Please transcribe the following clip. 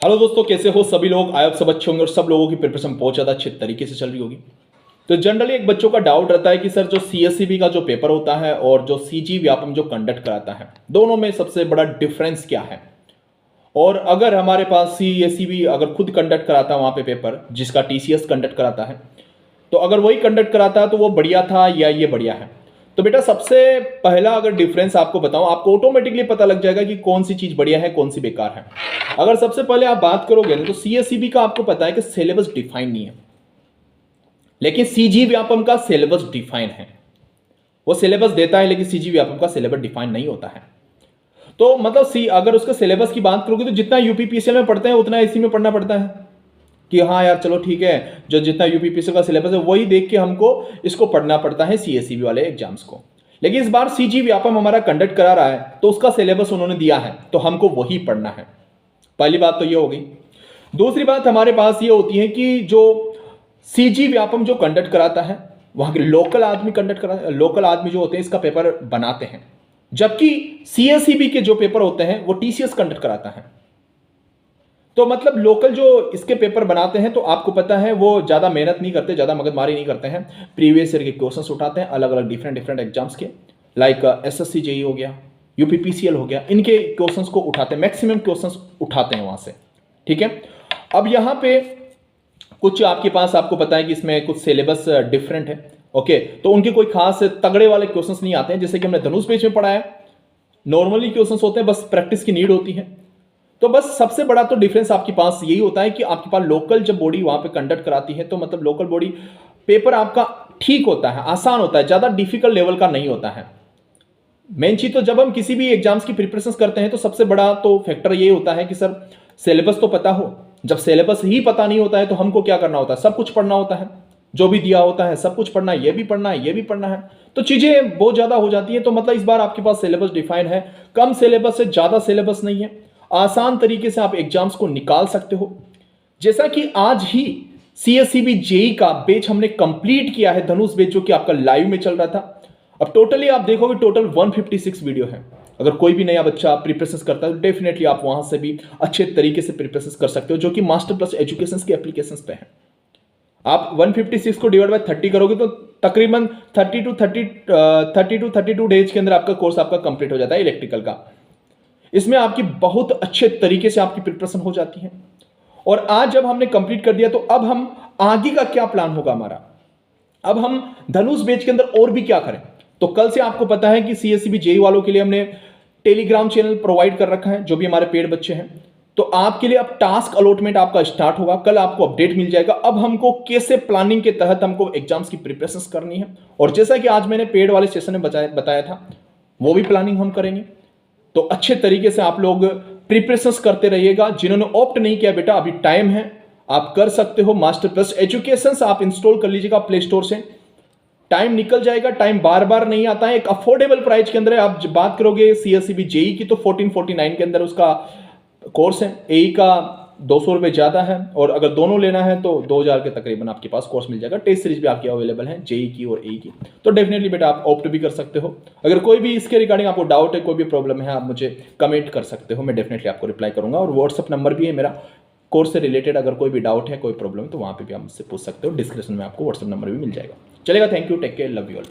Hello दोस्तों, कैसे हो सभी लोग। आई होप सब अच्छे होंगे और सब लोगों की प्रिपरेशन बहुत ज़्यादा अच्छे तरीके से चल रही होगी। तो जनरली एक बच्चों का डाउट रहता है कि सर जो सीएससीबी का जो पेपर होता है और जो सीजी व्यापम जो कंडक्ट कराता है, दोनों में सबसे बड़ा डिफरेंस क्या है। और अगर हमारे पास सीएससीबी अगर खुद कंडक्ट कराता है वहाँ पे पेपर, जिसका टीसीएस कंडक्ट कराता है, तो अगर वही कंडक्ट कराता है तो वो बढ़िया था या ये बढ़िया है। तो बेटा सबसे पहला अगर डिफरेंस आपको बताऊं, आपको ऑटोमेटिकली पता लग जाएगा कि कौन सी चीज बढ़िया है कौन सी बेकार है। अगर सबसे पहले आप बात करोगे ना, तो सीएससीबी का आपको पता है कि सिलेबस डिफाइन नहीं है, लेकिन सीजी व्यापम का सिलेबस डिफाइन है। वो सिलेबस देता है लेकिन सीजी व्यापम का सिलेबस डिफाइन नहीं होता है। तो मतलब सी अगर उसके सिलेबस की बात करोगे तो जितना यूपीपीसीएल में पढ़ते हैं उतना इसी में पढ़ना पड़ता है कि हाँ यार चलो ठीक है, जो जितना यूपीपीसीएल का सिलेबस है वही देख के हमको इसको पढ़ना पड़ता है सीएससीबी वाले एग्जाम्स को। लेकिन इस बार सीजी व्यापम हमारा कंडक्ट करा रहा है तो उसका सिलेबस उन्होंने दिया है तो हमको वही पढ़ना है। पहली बात तो ये हो गई। दूसरी बात हमारे पास ये होती है कि जो सीजी व्यापम जो कंडक्ट कराता है वहां के लोकल आदमी जो होते हैं इसका पेपर बनाते हैं, जबकि सीएससीबी के जो पेपर होते हैं वो टीसीएस कंडक्ट कराता है। तो मतलब लोकल जो इसके पेपर बनाते हैं तो आपको पता है वो ज़्यादा मेहनत नहीं करते, ज़्यादा मगजमारी नहीं करते हैं। प्रीवियस ईयर के क्वेश्चंस उठाते हैं अलग अलग डिफरेंट एग्जाम्स के, लाइक एसएससी जेई हो गया, यूपीपीसीएल हो गया, इनके क्वेश्चंस को उठाते हैं, मैक्सिमम क्वेश्चंस उठाते हैं वहाँ से। ठीक है, अब यहाँ पे कुछ आपके पास आपको पता है कि इसमें कुछ सिलेबस डिफरेंट है। ओके, तो उनके कोई खास तगड़े वाले क्वेश्चंस नहीं आते हैं, जैसे कि हमने धनुष पेज में पढ़ा है। नॉर्मली क्वेश्चंस होते हैं, बस प्रैक्टिस की नीड होती है। तो बस सबसे बड़ा तो डिफरेंस आपके पास यही होता है कि आपके पास लोकल जब बॉडी वहां पे कंडक्ट कराती है तो मतलब लोकल बॉडी पेपर आपका ठीक होता है, आसान होता है, ज्यादा डिफिकल्ट लेवल का नहीं होता है। मेन चीज तो जब हम किसी भी एग्जाम्स की प्रिपरेशन करते हैं तो सबसे बड़ा तो फैक्टर ये होता है कि सर सिलेबस तो पता हो। जब सिलेबस ही पता नहीं होता है तो हमको क्या करना होता है, सब कुछ पढ़ना होता है, जो भी दिया होता है सब कुछ पढ़ना है, ये भी पढ़ना है, ये भी पढ़ना है, तो चीजें बहुत ज्यादा हो जाती है। तो मतलब इस बार आपके पास सिलेबस डिफाइन है, कम सिलेबस से ज्यादा सिलेबस नहीं है, आसान तरीके से आप एग्जाम्स को निकाल सकते हो। जैसा कि आज ही सीएससीबी जेई का बैच हमने कंप्लीट किया है, धनुष बैच, जो कि आपका लाइव में चल रहा था। अब टोटली आप देखोगे टोटल 156 वीडियो है। अगर कोई भी नया बच्चा प्रिपरेशन करता है तो डेफिनेटली आप वहां से भी अच्छे तरीके से प्रिपरेशन कर सकते हो, जो कि मास्टर प्लस एजुकेशन के एप्लीकेशन पे है। आप 156 को डिवाइड बाय 30 करोगे तो तकरीबन 32 डेज के अंदर आपका कोर्स आपका कंप्लीट हो जाता है इलेक्ट्रिकल का। इसमें आपकी बहुत अच्छे तरीके से आपकी प्रिपरेशन हो जाती है। और आज जब हमने कंप्लीट कर दिया तो अब हम आगे का क्या प्लान होगा हमारा, अब हम धनुष बैच के अंदर और भी क्या करें। तो कल से आपको पता है कि सीएससीबी जेई वालों के लिए हमने टेलीग्राम चैनल प्रोवाइड कर रखा है, जो भी हमारे पेड बच्चे हैं। तो आपके लिए अब टास्क अलॉटमेंट आपका स्टार्ट होगा, कल आपको अपडेट मिल जाएगा। अब हमको कैसे प्लानिंग के तहत हमको एग्जाम्स की प्रिपरेशन करनी है, और जैसा कि आज मैंने पेड वाले सेशन में बताया था वो भी प्लानिंग हम करेंगे। तो अच्छे तरीके से आप लोग प्रिपरेशंस करते रहिएगा। जिन्होंने ऑप्ट नहीं किया बेटा अभी टाइम है, आप कर सकते हो। मास्टर प्लस एजुकेशन आप इंस्टॉल कर लीजिएगा प्ले स्टोर से, टाइम निकल जाएगा। टाइम बार बार नहीं आता है, एक अफोर्डेबल प्राइस के अंदर है। आप बात करोगे सीएससीबी जेई की तो 1449 के अंदर उसका कोर्स है। एई का 200 रुपये ज़्यादा है, और अगर दोनों लेना है तो 2000 के तकरीबन आपके पास कोर्स मिल जाएगा। टेस्ट सीरीज भी आपकी अवेलेबल है जेई की और एई की। तो डेफिनेटली बेटा आप ऑप्ट भी कर सकते हो। अगर कोई भी इसके रिगार्डिंग आपको डाउट है, कोई भी प्रॉब्लम है, आप मुझे कमेंट कर सकते हो, मैं डेफिनेटली आपको रिप्लाई करूंगा। और व्हाट्सअप नंबर भी है मेरा, कोर्स से रिलेटेड अगर कोई भी डाउट है, कोई प्रॉब्लम है तो वहाँ पे भी आप मुझसे पूछ सकते हो। डिस्क्रिप्शन में आपको व्हाट्सअप नंबर भी मिल जाएगा। चलेगा, thank you, take care, love you all.